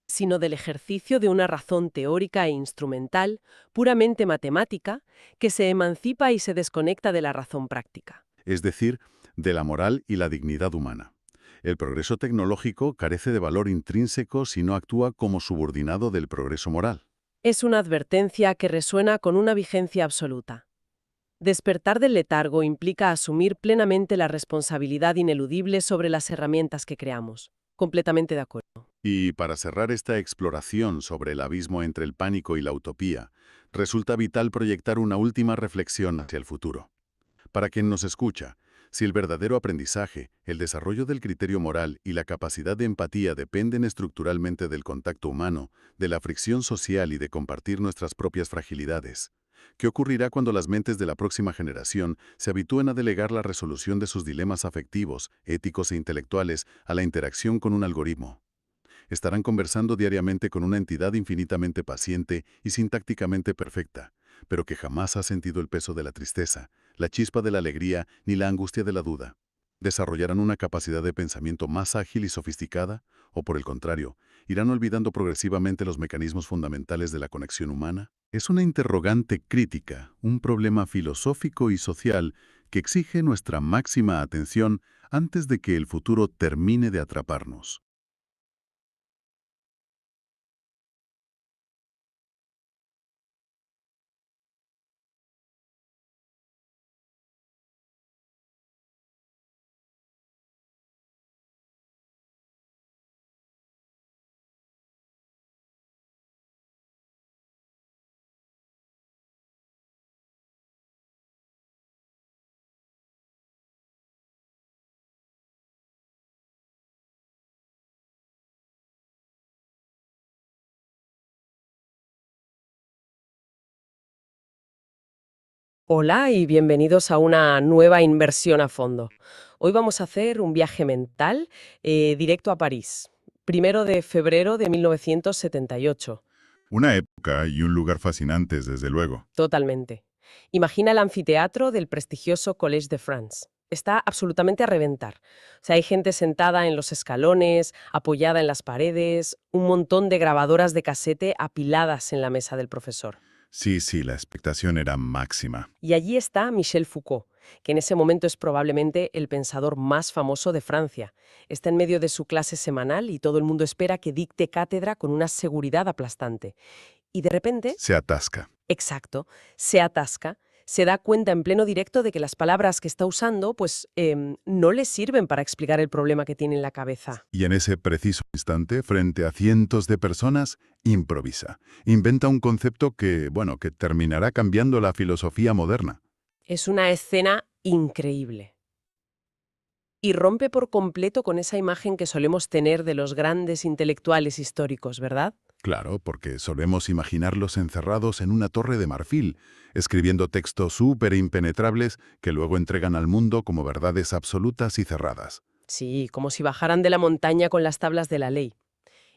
Sino del ejercicio de una razón teórica e instrumental, puramente matemática, que se emancipa y se desconecta de la razón práctica. es decir, de la moral y la dignidad humana. El progreso tecnológico carece de valor intrínseco si no actúa como subordinado del progreso moral. Es una advertencia que resuena con una vigencia absoluta. Despertar del letargo implica asumir plenamente la responsabilidad ineludible sobre las herramientas que creamos. Completamente de acuerdo. Y para cerrar esta exploración sobre el abismo entre el pánico y la utopía, resulta vital proyectar una última reflexión hacia el futuro. Para quien nos escucha, si el verdadero aprendizaje, el desarrollo del criterio moral y la capacidad de empatía dependen estructuralmente del contacto humano, de la fricción social y de compartir nuestras propias fragilidades, ¿qué ocurrirá cuando las mentes de la próxima generación se habitúen a delegar la resolución de sus dilemas afectivos, éticos e intelectuales a la interacción con un algoritmo? Estarán conversando diariamente con una entidad infinitamente paciente y sintácticamente perfecta, pero que jamás ha sentido el peso de la tristeza, la chispa de la alegría ni la angustia de la duda. ¿Desarrollarán una capacidad de pensamiento más ágil y sofisticada? ¿O por el contrario, irán olvidando progresivamente los mecanismos fundamentales de la conexión humana? Es una interrogante crítica, un problema filosófico y social que exige nuestra máxima atención antes de que el futuro termine de atraparnos. Hola y bienvenidos a una nueva inversión a fondo. Hoy vamos a hacer un viaje mental directo a París, 1 de febrero de 1978. Una época y un lugar fascinantes, desde luego. Totalmente. Imagina el anfiteatro del prestigioso Collège de France. está absolutamente a reventar. O sea, hay gente sentada en los escalones, apoyada en las paredes, un montón de grabadoras de casete apiladas en la mesa del profesor. Sí, sí, la expectación era máxima. Y allí está Michel Foucault, que en ese momento es probablemente el pensador más famoso de Francia. Está en medio de su clase semanal y todo el mundo espera que dicte cátedra con una seguridad aplastante. Y de repente, Se atasca. exacto, se atasca, se da cuenta en pleno directo de que las palabras que está usando pues no le sirven para explicar el problema que tiene en la cabeza. Y en ese preciso instante, frente a cientos de personas, improvisa. Inventa un concepto que, bueno, que terminará cambiando la filosofía moderna. Es una escena increíble. Y rompe por completo con esa imagen que solemos tener de los grandes intelectuales históricos, ¿verdad? Claro, porque solemos imaginarlos encerrados en una torre de marfil, escribiendo textos súper impenetrables que luego entregan al mundo como verdades absolutas y cerradas. Sí, como si bajaran de la montaña con las tablas de la ley.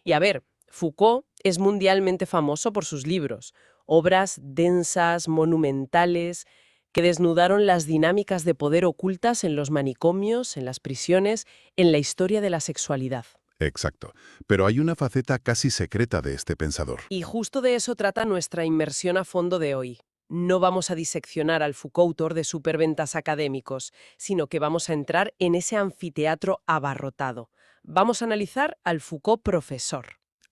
Y a ver, Foucault es mundialmente famoso por sus libros, obras densas, monumentales, que desnudaron las dinámicas de poder ocultas en los manicomios, en las prisiones, en la historia de la sexualidad. Exacto. Pero hay una faceta casi secreta de este pensador. Y justo de eso trata nuestra inmersión a fondo de hoy. No vamos a diseccionar al Foucaultor de superventas académicos, sino que vamos a entrar en ese anfiteatro abarrotado. Vamos a analizar al Foucault profesor.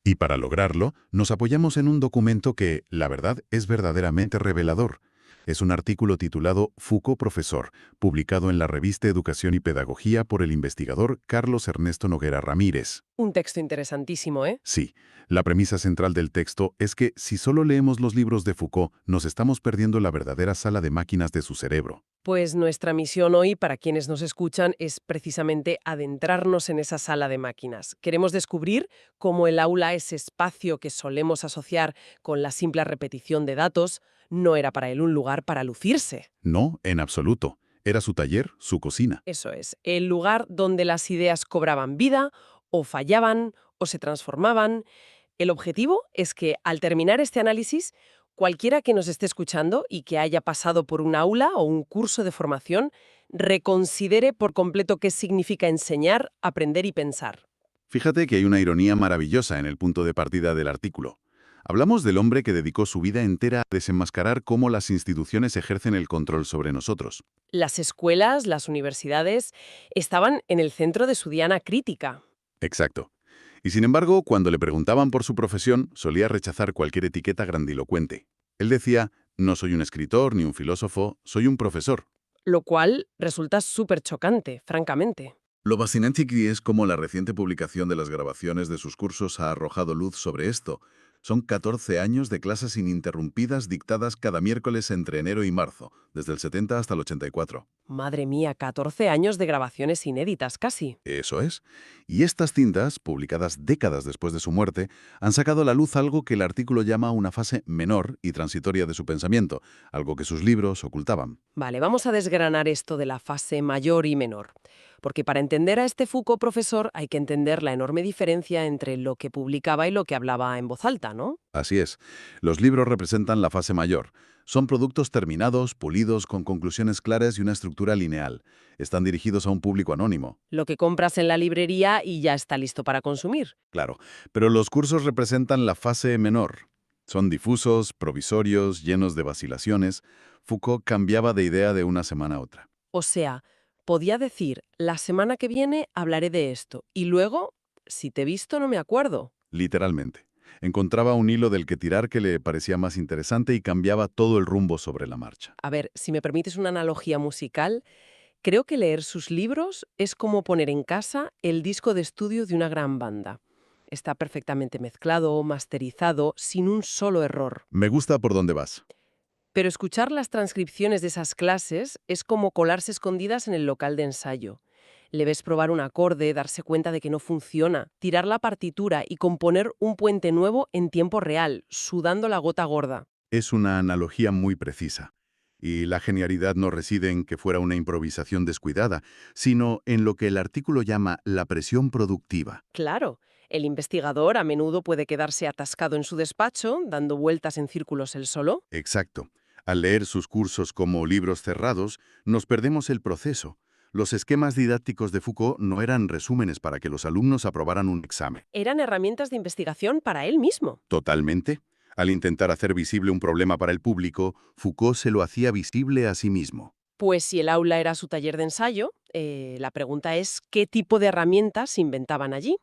Y para lograrlo, nos apoyamos en un documento que, la verdad, es verdaderamente revelador. Es un artículo titulado Foucault Profesor, publicado en la revista Educación y Pedagogía por el investigador Carlos Ernesto Noguera Ramírez. Un texto interesantísimo, ¿eh? Sí, la premisa central del texto es que si solo leemos los libros de Foucault, nos estamos perdiendo la verdadera sala de máquinas de su cerebro. Pues nuestra misión hoy, para quienes nos escuchan, es precisamente adentrarnos en esa sala de máquinas. Queremos descubrir cómo el aula, ese espacio que solemos asociar con la simple repetición de datos, no era para él un lugar para lucirse. No, en absoluto. Era su taller, su cocina. Eso es, el lugar donde las ideas cobraban vida, o fallaban, o se transformaban. El objetivo es que, al terminar este análisis, cualquiera que nos esté escuchando y que haya pasado por un aula o un curso de formación, reconsidere por completo qué significa enseñar, aprender y pensar. Fíjate que hay una ironía maravillosa en el punto de partida del artículo. Hablamos del hombre que dedicó su vida entera a desenmascarar cómo las instituciones ejercen el control sobre nosotros. Las escuelas, las universidades, estaban en el centro de su diana crítica. Exacto. Y sin embargo, cuando le preguntaban por su profesión, solía rechazar cualquier etiqueta grandilocuente. Él decía, no soy un escritor ni un filósofo, soy un profesor. Lo cual resulta súper chocante, francamente. Lo fascinante aquí es cómo la reciente publicación de las grabaciones de sus cursos ha arrojado luz sobre esto. Son 14 años de clases ininterrumpidas dictadas cada miércoles entre enero y marzo, desde el 70 hasta el 84. Madre mía, 14 años de grabaciones inéditas casi. Eso es. Y estas cintas, publicadas décadas después de su muerte, han sacado a la luz algo que el artículo llama una fase menor y transitoria de su pensamiento, algo que sus libros ocultaban. Vale, vamos a desgranar esto de la fase mayor y menor. Porque para entender a este Foucault profesor hay que entender la enorme diferencia entre lo que publicaba y lo que hablaba en voz alta, ¿no? Así es. Los libros representan la fase mayor. Son productos terminados, pulidos, con conclusiones claras y una estructura lineal. Están dirigidos a un público anónimo. Lo que compras en la librería y ya está listo para consumir. Claro, pero los cursos representan la fase menor. Son difusos, provisorios, llenos de vacilaciones. Foucault cambiaba de idea de una semana a otra. O sea, podía decir, la semana que viene hablaré de esto. Y luego, si te he visto no me acuerdo. Literalmente. Encontraba un hilo del que tirar que le parecía más interesante y cambiaba todo el rumbo sobre la marcha. A ver, si me permites una analogía musical, creo que leer sus libros es como poner en casa el disco de estudio de una gran banda. Está perfectamente mezclado, masterizado, sin un solo error. Me gusta por dónde vas. Pero escuchar las transcripciones de esas clases es como colarse escondidas en el local de ensayo. Le ves probar un acorde, darse cuenta de que no funciona, tirar la partitura y componer un puente nuevo en tiempo real, sudando la gota gorda. Es una analogía muy precisa. Y la genialidad no reside en que fuera una improvisación descuidada, sino en lo que el artículo llama la presión productiva. Claro, el investigador a menudo puede quedarse atascado en su despacho, dando vueltas en círculos él solo. Exacto. Al leer sus cursos como libros cerrados, nos perdemos el proceso. Los esquemas didácticos de Foucault no eran resúmenes para que los alumnos aprobaran un examen. Eran herramientas de investigación para él mismo. Totalmente. Al intentar hacer visible un problema para el público, Foucault se lo hacía visible a sí mismo. Pues si el aula era su taller de ensayo, la pregunta es qué tipo de herramientas se inventaban allí.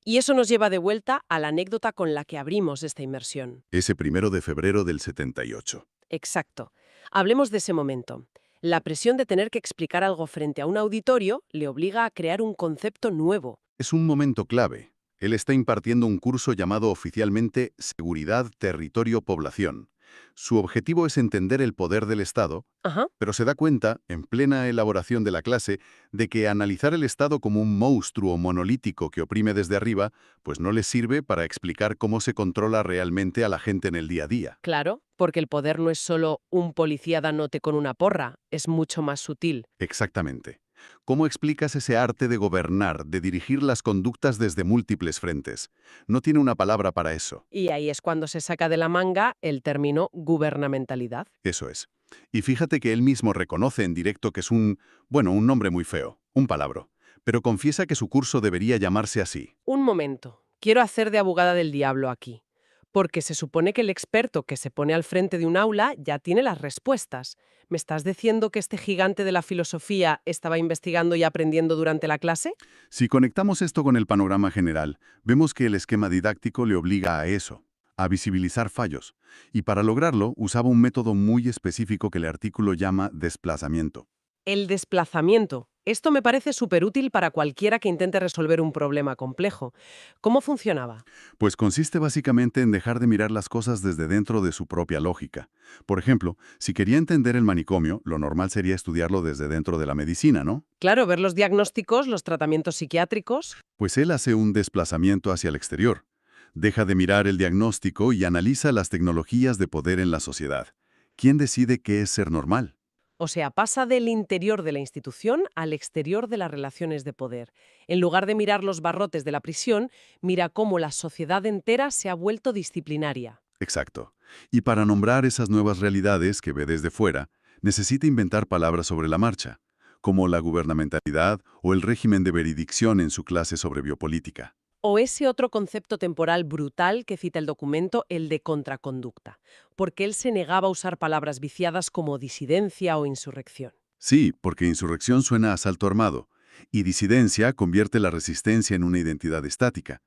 Y eso nos lleva de vuelta a la anécdota con la que abrimos esta inmersión. Ese 1 de febrero del 78. Exacto. Hablemos de ese momento. La presión de tener que explicar algo frente a un auditorio le obliga a crear un concepto nuevo. Es un momento clave. Él está impartiendo un curso llamado oficialmente Seguridad, Territorio, Población. Su objetivo es entender el poder del Estado, Ajá. pero se da cuenta, en plena elaboración de la clase, de que analizar el Estado como un monstruo monolítico que oprime desde arriba, pues no le sirve para explicar cómo se controla realmente a la gente en el día a día. Claro, porque el poder no es solo un policía dándote con una porra, es mucho más sutil. Exactamente. ¿Cómo explicas ese arte de gobernar, de dirigir las conductas desde múltiples frentes? No tiene una palabra para eso. Y ahí es cuando se saca de la manga el término gubernamentalidad. Eso es. Y fíjate que él mismo reconoce en directo que es un nombre muy feo, un palabro, pero confiesa que su curso debería llamarse así. Un momento, quiero hacer de abogada del diablo aquí. Porque se supone que el experto que se pone al frente de un aula ya tiene las respuestas. ¿Me estás diciendo que este gigante de la filosofía estaba investigando y aprendiendo durante la clase? Si conectamos esto con el panorama general, vemos que el esquema didáctico le obliga a eso, a visibilizar fallos, y para lograrlo usaba un método muy específico que el artículo llama desplazamiento. El desplazamiento. Esto me parece súper útil para cualquiera que intente resolver un problema complejo. ¿Cómo funcionaba? Pues consiste básicamente en dejar de mirar las cosas desde dentro de su propia lógica. Por ejemplo, si quería entender el manicomio, lo normal sería estudiarlo desde dentro de la medicina, ¿no? Claro, ver los diagnósticos, los tratamientos psiquiátricos. Pues él hace un desplazamiento hacia el exterior. Deja de mirar el diagnóstico y analiza las tecnologías de poder en la sociedad. ¿Quién decide qué es ser normal? O sea, pasa del interior de la institución al exterior de las relaciones de poder. En lugar de mirar los barrotes de la prisión, mira cómo la sociedad entera se ha vuelto disciplinaria. Exacto. Y para nombrar esas nuevas realidades que ve desde fuera, necesita inventar palabras sobre la marcha, como la gubernamentalidad o el régimen de veredicción en su clase sobre biopolítica. O ese otro concepto temporal brutal que cita el documento, el de contraconducta, porque él se negaba a usar palabras viciadas como disidencia o insurrección. Sí, porque insurrección suena a asalto armado, y disidencia convierte la resistencia en una identidad estática.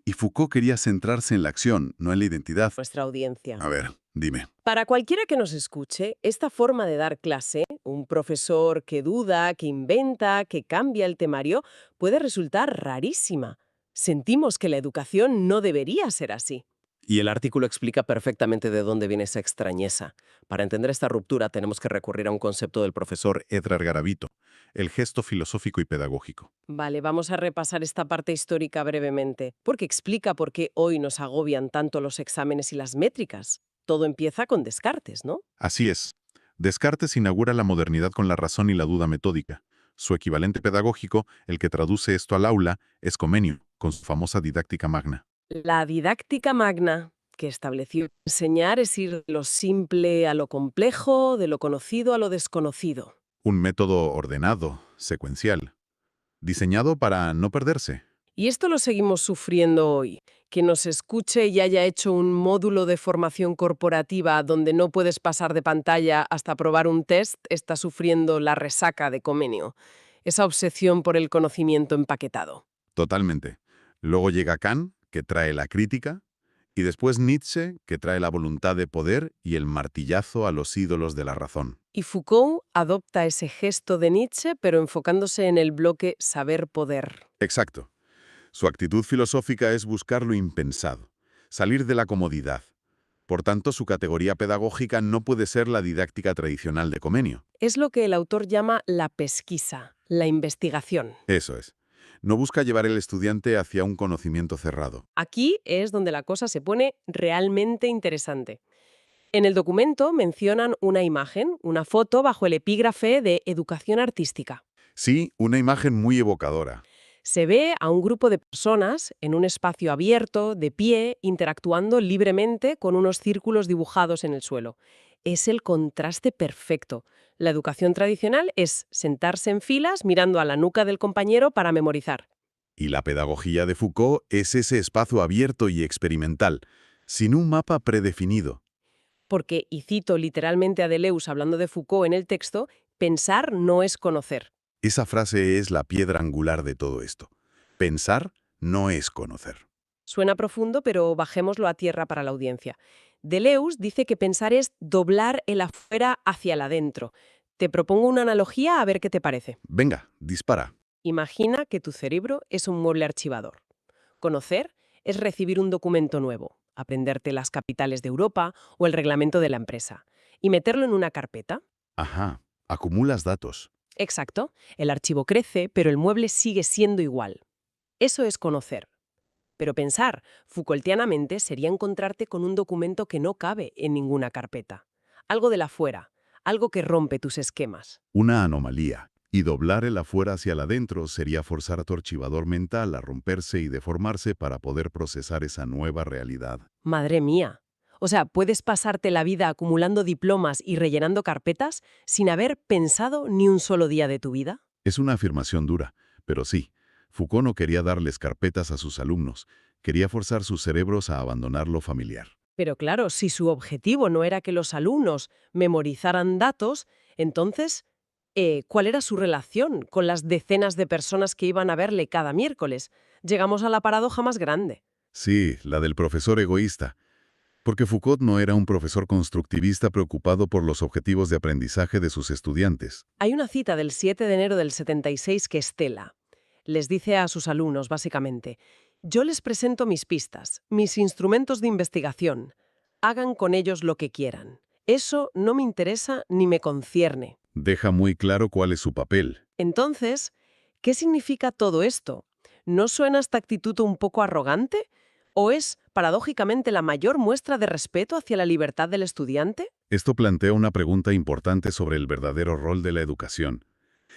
Y Foucault quería centrarse en la acción, no en la identidad. Nuestra audiencia. A ver, dime. Para cualquiera que nos escuche, esta forma de dar clase, un profesor que duda, que inventa, que cambia el temario, puede resultar rarísima. Sentimos que la educación no debería ser así. Y el artículo explica perfectamente de dónde viene esa extrañeza. Para entender esta ruptura tenemos que recurrir a un concepto del profesor. Edgar Garavito, el gesto filosófico y pedagógico. Vale, vamos a repasar esta parte histórica brevemente, porque explica por qué hoy nos agobian tanto los exámenes y las métricas. Todo empieza con Descartes, ¿no? Así es. Descartes inaugura la modernidad con la razón y la duda metódica. Su equivalente pedagógico, el que traduce esto al aula, es Comenio, con su famosa didáctica magna. La didáctica magna, que estableció enseñar es ir de lo simple a lo complejo, de lo conocido a lo desconocido. Un método ordenado, secuencial, diseñado para no perderse. Y esto lo seguimos sufriendo hoy. Que nos escuche y haya hecho un módulo de formación corporativa donde no puedes pasar de pantalla hasta probar un test, está sufriendo la resaca de Comenio. Esa obsesión por el conocimiento empaquetado. Totalmente. Luego llega Kant, que trae la crítica, y después Nietzsche, que trae la voluntad de poder y el martillazo a los ídolos de la razón. Y Foucault adopta ese gesto de Nietzsche, pero enfocándose en el bloque saber-poder. Exacto. Su actitud filosófica es buscar lo impensado, salir de la comodidad. Por tanto, su categoría pedagógica no puede ser la didáctica tradicional de Comenio. Es lo que el autor llama la pesquisa, la investigación. Eso es. No busca llevar al estudiante hacia un conocimiento cerrado. Aquí es donde la cosa se pone realmente interesante. En el documento mencionan una imagen, una foto bajo el epígrafe de educación artística. Sí, una imagen muy evocadora. Se ve a un grupo de personas en un espacio abierto, de pie, interactuando libremente con unos círculos dibujados en el suelo. Es el contraste perfecto. La educación tradicional es sentarse en filas mirando a la nuca del compañero para memorizar. Y la pedagogía de Foucault es ese espacio abierto y experimental, sin un mapa predefinido. Porque, y cito literalmente a Deleuze hablando de Foucault en el texto, pensar no es conocer. Esa frase es la piedra angular de todo esto. Pensar no es conocer. Suena profundo, pero bajémoslo a tierra para la audiencia. Deleuze dice que pensar es doblar el afuera hacia el adentro. Te propongo una analogía a ver qué te parece. Venga, dispara. Imagina que tu cerebro es un mueble archivador. Conocer es recibir un documento nuevo, aprenderte las capitales de Europa o el reglamento de la empresa, y meterlo en una carpeta. Ajá, acumulas datos. Exacto, el archivo crece, pero el mueble sigue siendo igual. Eso es conocer. Pero pensar, Foucaultianamente, sería encontrarte con un documento que no cabe en ninguna carpeta. Algo de la fuera, algo que rompe tus esquemas. Una anomalía. Y doblar el afuera hacia el adentro sería forzar a tu archivador mental a romperse y deformarse para poder procesar esa nueva realidad. Madre mía. O sea, puedes pasarte la vida acumulando diplomas y rellenando carpetas sin haber pensado ni un solo día de tu vida. Es una afirmación dura, pero sí. Foucault no quería darles carpetas a sus alumnos, quería forzar sus cerebros a abandonar lo familiar. Pero claro, si su objetivo no era que los alumnos memorizaran datos, entonces, ¿cuál era su relación con las decenas de personas que iban a verle cada miércoles? Llegamos a la paradoja más grande. Sí, la del profesor egoísta. Porque Foucault no era un profesor constructivista preocupado por los objetivos de aprendizaje de sus estudiantes. Hay una cita del 7 de enero del 76 que Estela les dice a sus alumnos, básicamente, yo les presento mis pistas, mis instrumentos de investigación. Hagan con ellos lo que quieran. Eso no me interesa ni me concierne. Deja muy claro cuál es su papel. Entonces, ¿qué significa todo esto? ¿No suena esta actitud un poco arrogante? ¿O es, paradójicamente, la mayor muestra de respeto hacia la libertad del estudiante? Esto plantea una pregunta importante sobre el verdadero rol de la educación.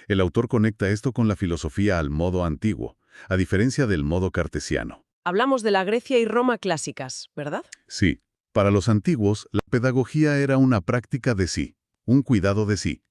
El autor conecta esto con la filosofía al modo antiguo, a diferencia del modo cartesiano. Hablamos de la Grecia y Roma clásicas, ¿verdad? Sí, para los antiguos, la pedagogía era una práctica de sí, un cuidado de sí.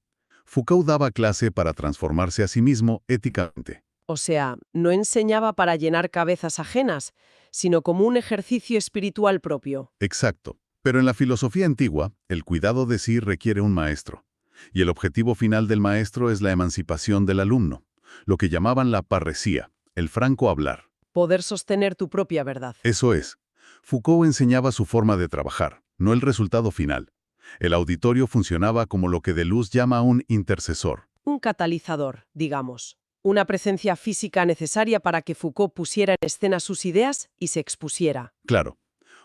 Foucault daba clase para transformarse a sí mismo éticamente. O sea, no enseñaba para llenar cabezas ajenas, sino como un ejercicio espiritual propio. Exacto. Pero en la filosofía antigua, el cuidado de sí requiere un maestro. Y el objetivo final del maestro es la emancipación del alumno, lo que llamaban la parresía, el franco hablar. Poder sostener tu propia verdad. Eso es. Foucault enseñaba su forma de trabajar, no el resultado final. El auditorio funcionaba como lo que Deleuze llama un intercesor. Un catalizador, digamos. Una presencia física necesaria para que Foucault pusiera en escena sus ideas y se expusiera. Claro,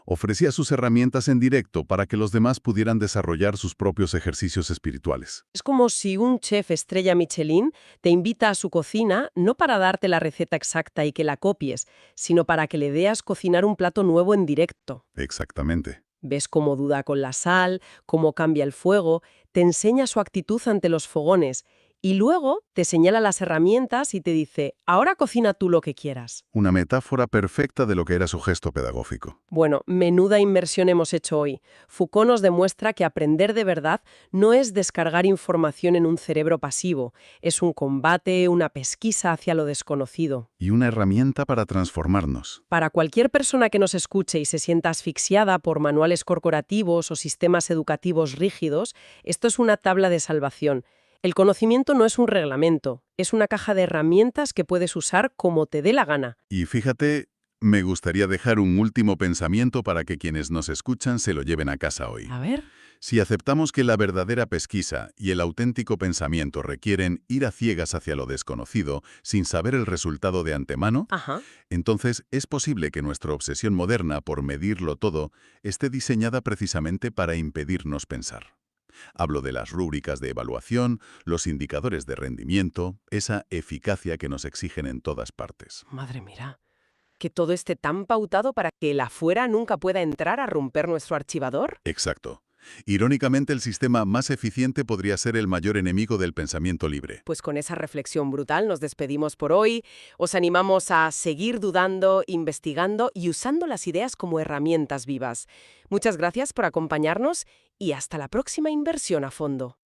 ofrecía sus herramientas en directo para que los demás pudieran desarrollar sus propios ejercicios espirituales. Es como si un chef estrella Michelin te invita a su cocina no para darte la receta exacta y que la copies, sino para que le veas cocinar un plato nuevo en directo. Exactamente. Ves cómo duda con la sal, cómo cambia el fuego, te enseña su actitud ante los fogones y luego te señala las herramientas y te dice, ahora cocina tú lo que quieras. Una metáfora perfecta de lo que era su gesto pedagógico. Bueno, menuda inmersión hemos hecho hoy. Foucault nos demuestra que aprender de verdad no es descargar información en un cerebro pasivo, es un combate, una pesquisa hacia lo desconocido. Y una herramienta para transformarnos. Para cualquier persona que nos escuche y se sienta asfixiada por manuales corporativos o sistemas educativos rígidos, esto es una tabla de salvación. El conocimiento no es un reglamento, es una caja de herramientas que puedes usar como te dé la gana. Y fíjate, me gustaría dejar un último pensamiento para que quienes nos escuchan se lo lleven a casa hoy. A ver. Si aceptamos que la verdadera pesquisa y el auténtico pensamiento requieren ir a ciegas hacia lo desconocido sin saber el resultado de antemano, Ajá. entonces es posible que nuestra obsesión moderna por medirlo todo esté diseñada precisamente para impedirnos pensar. Hablo de las rúbricas de evaluación, los indicadores de rendimiento, esa eficacia que nos exigen en todas partes. Madre mía. ¿Que todo esté tan pautado para que el afuera nunca pueda entrar a romper nuestro archivador? Exacto. Irónicamente, el sistema más eficiente podría ser el mayor enemigo del pensamiento libre. Pues con esa reflexión brutal nos despedimos por hoy. Os animamos a seguir dudando, investigando y usando las ideas como herramientas vivas. Muchas gracias por acompañarnos y hasta la próxima inversión a fondo.